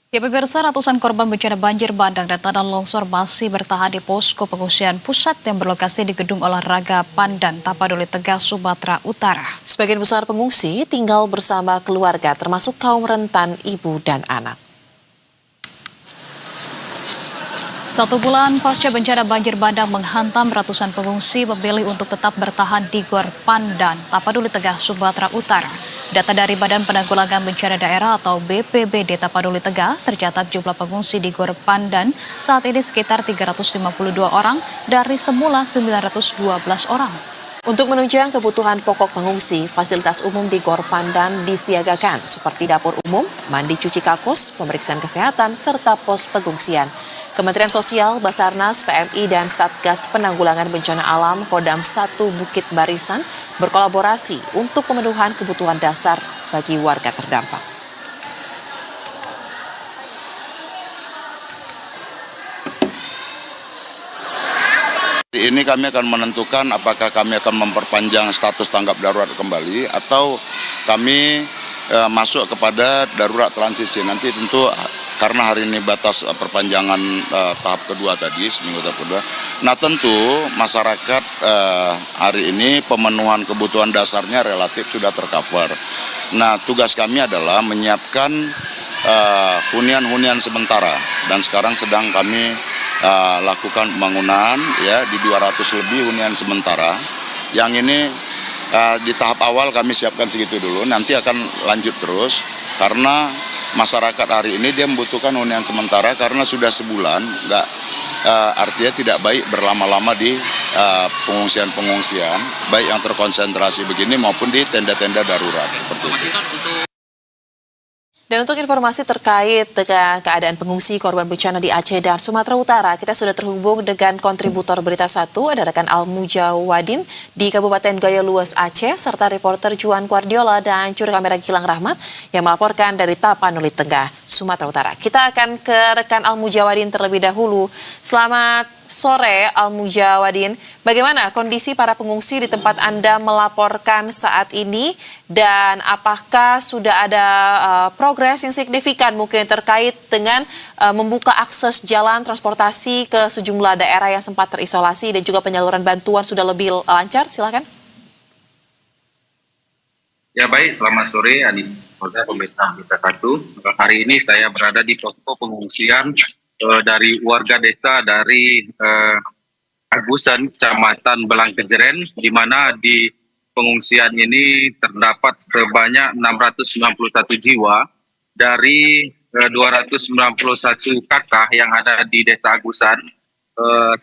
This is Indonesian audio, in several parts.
Ya pemirsa, ratusan korban bencana banjir bandang dan tanah longsor masih bertahan di posko pengungsian pusat yang berlokasi di Gedung Olahraga Pandan, Tapaduli, Tegal, Sumatera Utara. Sebagian besar pengungsi tinggal bersama keluarga termasuk kaum rentan, ibu dan anak. 1 bulan pasca bencana banjir bandang menghantam, ratusan pengungsi memilih untuk tetap bertahan di Gor Pandan, Tapaduli, Tegal, Sumatera Utara. Data dari Badan Penanggulangan Bencana Daerah atau BPBD Tapaduli, Tegal, tercatat jumlah pengungsi di Gor Pandan saat ini sekitar 352 orang dari semula 912 orang. Untuk menunjang kebutuhan pokok pengungsi, fasilitas umum di Gor Pandan disiagakan seperti dapur umum, mandi cuci kakus, pemeriksaan kesehatan, serta pos pengungsian. Kementerian Sosial, Basarnas, PMI, dan Satgas Penanggulangan Bencana Alam Kodam 1 Bukit Barisan berkolaborasi untuk pemenuhan kebutuhan dasar bagi warga terdampak. Ini kami akan menentukan apakah kami akan memperpanjang status tanggap darurat kembali atau kami masuk kepada darurat transisi. Nanti tentu karena hari ini batas perpanjangan tahap kedua tadi, seminggu tahap kedua. Nah tentu masyarakat hari ini pemenuhan kebutuhan dasarnya relatif sudah tercover. Nah tugas kami adalah menyiapkan hunian-hunian sementara dan sekarang sedang kami lakukan pembangunan ya di 200 lebih hunian sementara. Yang ini di tahap awal kami siapkan segitu dulu, nanti akan lanjut terus karena masyarakat hari ini dia membutuhkan hunian sementara karena sudah sebulan artinya tidak baik berlama-lama di pengungsian-pengungsian baik yang terkonsentrasi begini maupun di tenda-tenda darurat seperti itu. Dan untuk informasi terkait dengan keadaan pengungsi korban bencana di Aceh dan Sumatera Utara, kita sudah terhubung dengan kontributor Berita 1, ada rekan Al-Mujawadin di Kabupaten Gaya Luas Aceh, serta reporter Juan Guardiola dan juru kamera Gilang Rahmat yang melaporkan dari Tapanuli Tengah, Sumatera Utara. Kita akan ke rekan Al-Mujawadin terlebih dahulu. Selamat sore Al-Mujawadin, bagaimana kondisi para pengungsi di tempat Anda melaporkan saat ini dan apakah sudah ada progres yang signifikan mungkin terkait dengan membuka akses jalan transportasi ke sejumlah daerah yang sempat terisolasi dan juga penyaluran bantuan sudah lebih lancar? Silakan. Ya baik, selamat sore Adi, pemirsa Berita 1. Hari ini saya berada di posko pengungsian dari warga desa dari Agusan, Kecamatan Belangkejeren, di mana di pengungsian ini terdapat sebanyak 691 jiwa dari 291 kakak yang ada di Desa Agusan,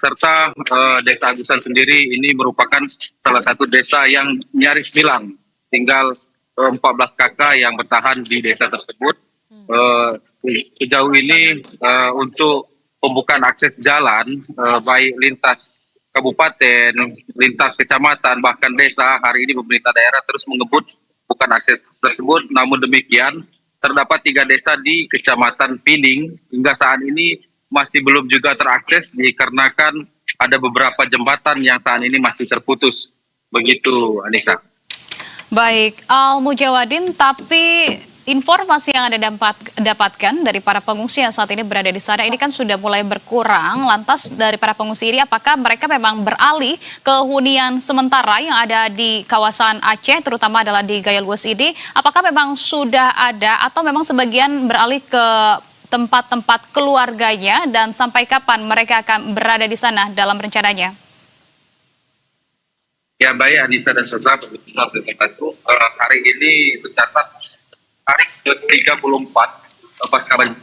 serta Desa Agusan sendiri ini merupakan salah satu desa yang nyaris hilang, tinggal 14 kakak yang bertahan di desa tersebut. Sejauh ini untuk pembukaan akses jalan baik lintas kabupaten, lintas kecamatan, bahkan desa, hari ini pemerintah daerah terus mengebut bukan akses tersebut. Namun demikian terdapat 3 desa di Kecamatan Pining hingga saat ini masih belum juga terakses dikarenakan ada beberapa jembatan yang saat ini masih terputus. Begitu Anissa. Baik, Al-Mujawadin, tapi informasi yang Anda dapatkan dari para pengungsi yang saat ini berada di sana ini kan sudah mulai berkurang. Lantas dari para pengungsi ini apakah mereka memang beralih ke hunian sementara yang ada di kawasan Aceh, terutama adalah di Gaya Luas ini? Apakah memang sudah ada atau memang sebagian beralih ke tempat-tempat keluarganya dan sampai kapan mereka akan berada di sana dalam rencananya? Ya baik Anissa dan Saudara pemirsa Berita 1, hari ini tercatat hari ke-34 pasca banjir.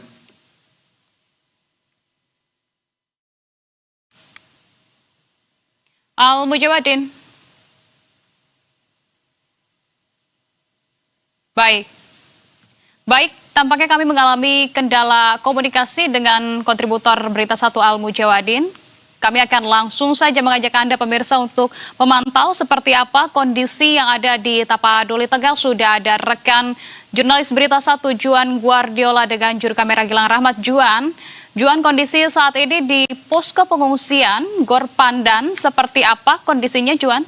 Al-Mujawadin. Baik, tampaknya kami mengalami kendala komunikasi dengan kontributor Berita 1 Al-Mujawadin. Kami akan langsung saja mengajak Anda pemirsa untuk memantau seperti apa kondisi yang ada di Tapaduli Tegal. Sudah ada rekan jurnalis Berita 1 Juan Guardiola dengan juru kamera Gilang Rahmat. Juan, kondisi saat ini di posko pengungsian Gor Pandan seperti apa kondisinya, Juan?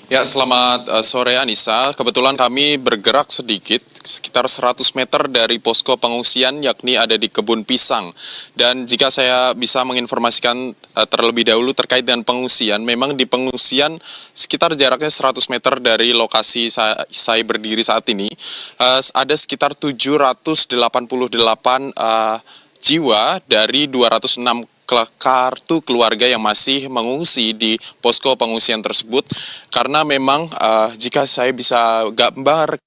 Ya, selamat sore Anissa. Kebetulan kami bergerak sedikit, sekitar 100 meter dari posko pengungsian, yakni ada di Kebun Pisang. Dan jika saya bisa menginformasikan terlebih dahulu terkait dengan pengungsian, memang di pengungsian sekitar jaraknya 100 meter dari lokasi saya berdiri saat ini, ada sekitar 788 jiwa dari 206 kartu keluarga yang masih mengungsi di posko pengungsian tersebut, karena memang jika saya bisa gambar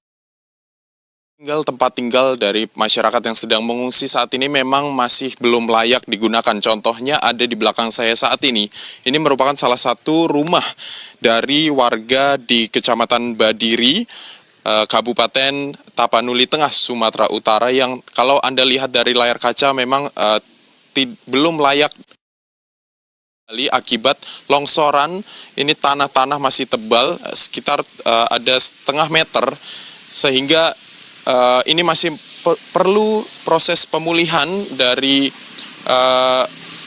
tempat tinggal dari masyarakat yang sedang mengungsi saat ini memang masih belum layak digunakan. Contohnya ada di belakang saya saat ini. Ini merupakan salah satu rumah dari warga di Kecamatan Badiri, Kabupaten Tapanuli Tengah, Sumatera Utara, yang kalau Anda lihat dari layar kaca memang belum layak akibat longsoran. Ini tanah-tanah masih tebal, sekitar ada setengah meter, sehingga ini masih perlu proses pemulihan dari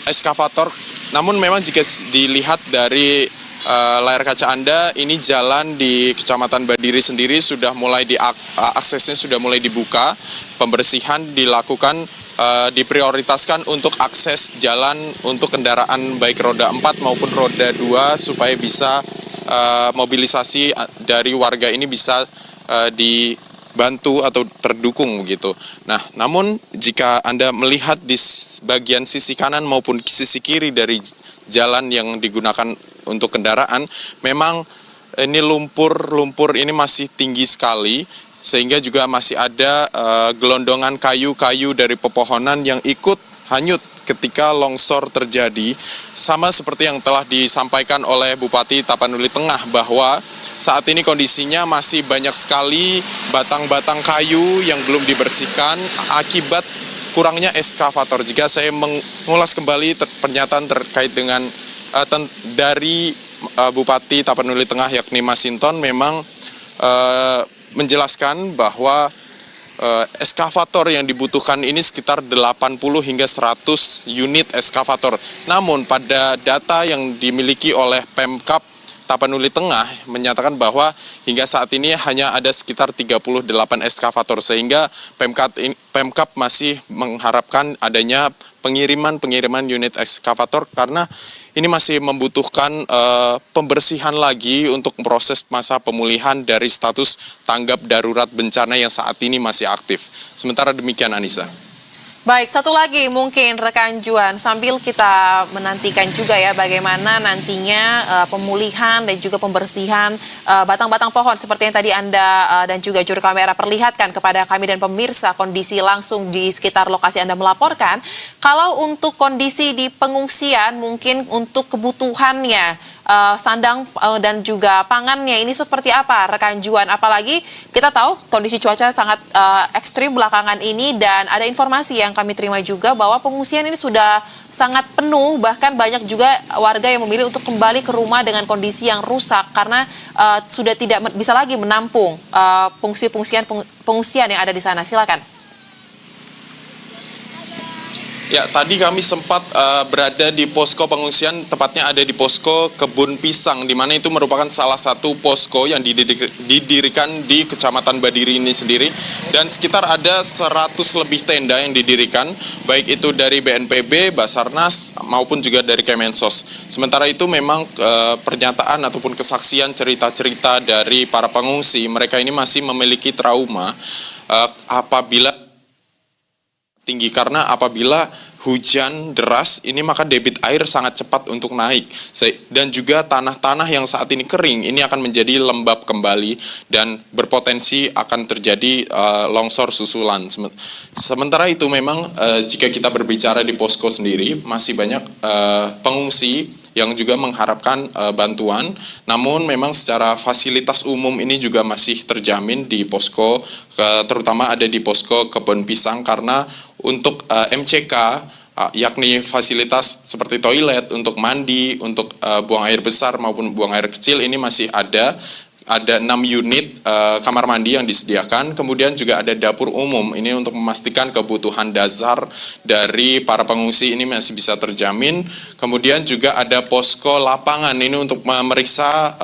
eskavator. Namun memang jika dilihat dari layar kaca Anda, ini jalan di Kecamatan Badiri sendiri sudah mulai aksesnya sudah mulai dibuka, pembersihan dilakukan, diprioritaskan untuk akses jalan untuk kendaraan baik roda 4 maupun roda 2 supaya bisa mobilisasi dari warga ini bisa dibantu atau terdukung begitu. Nah, namun jika Anda melihat di bagian sisi kanan maupun sisi kiri dari jalan yang digunakan untuk kendaraan, memang ini lumpur ini masih tinggi sekali, sehingga juga masih ada gelondongan kayu-kayu dari pepohonan yang ikut hanyut ketika longsor terjadi. Sama seperti yang telah disampaikan oleh Bupati Tapanuli Tengah, bahwa saat ini kondisinya masih banyak sekali batang-batang kayu yang belum dibersihkan akibat kurangnya eskavator. Jika saya mengulas kembali pernyataan terkait dengan dari Bupati Tapanuli Tengah yakni Mas Sinton, memang menjelaskan bahwa eskavator yang dibutuhkan ini sekitar 80 hingga 100 unit eskavator. Namun pada data yang dimiliki oleh Pemkab Tapanuli Tengah menyatakan bahwa hingga saat ini hanya ada sekitar 38 eskavator, sehingga Pemkab masih mengharapkan adanya pengiriman unit eskavator, karena ini masih membutuhkan pembersihan lagi untuk proses masa pemulihan dari status tanggap darurat bencana yang saat ini masih aktif. Sementara demikian, Anissa. Baik, satu lagi mungkin rekan Juan, sambil kita menantikan juga ya bagaimana nantinya pemulihan dan juga pembersihan batang-batang pohon seperti yang tadi Anda dan juga juru kamera perlihatkan kepada kami dan pemirsa kondisi langsung di sekitar lokasi Anda melaporkan. Kalau untuk kondisi di pengungsian, mungkin untuk kebutuhannya, sandang dan juga pangannya ini seperti apa rekan Juan? Apalagi kita tahu kondisi cuaca sangat ekstrim belakangan ini, dan ada informasi yang kami terima juga bahwa pengungsian ini sudah sangat penuh, bahkan banyak juga warga yang memilih untuk kembali ke rumah dengan kondisi yang rusak karena sudah tidak bisa lagi menampung pengungsian yang ada di sana. Silakan. Ya, tadi kami sempat berada di posko pengungsian, tepatnya ada di posko Kebun Pisang, di mana itu merupakan salah satu posko yang didirikan di Kecamatan Badiri ini sendiri, dan sekitar ada 100 lebih tenda yang didirikan, baik itu dari BNPB, Basarnas, maupun juga dari Kemensos. Sementara itu memang pernyataan ataupun kesaksian cerita-cerita dari para pengungsi, mereka ini masih memiliki trauma apabila tinggi, karena apabila hujan deras ini maka debit air sangat cepat untuk naik, dan juga tanah-tanah yang saat ini kering ini akan menjadi lembab kembali dan berpotensi akan terjadi longsor susulan. Sementara itu memang jika kita berbicara di posko sendiri masih banyak pengungsi yang juga mengharapkan bantuan, namun memang secara fasilitas umum ini juga masih terjamin di posko, terutama ada di posko Kebun Pisang, karena untuk MCK, yakni fasilitas seperti toilet, untuk mandi, untuk buang air besar maupun buang air kecil ini masih ada. ada 6 unit kamar mandi yang disediakan, kemudian juga ada dapur umum, ini untuk memastikan kebutuhan dasar dari para pengungsi ini masih bisa terjamin. Kemudian juga ada posko lapangan, ini untuk memeriksa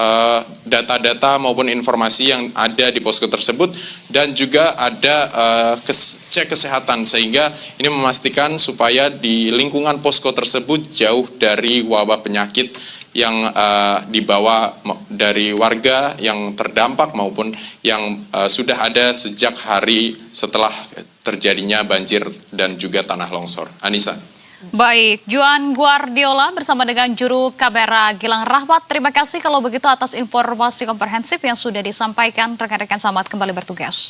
data-data maupun informasi yang ada di posko tersebut, dan juga ada cek kesehatan, sehingga ini memastikan supaya di lingkungan posko tersebut jauh dari wabah penyakit yang dibawa dari warga yang terdampak maupun yang sudah ada sejak hari setelah terjadinya banjir dan juga tanah longsor. Anissa. Baik, Juan Guardiola bersama dengan juru kamera Gilang Rahmat. Terima kasih kalau begitu atas informasi komprehensif yang sudah disampaikan. Rekan-rekan selamat kembali bertugas.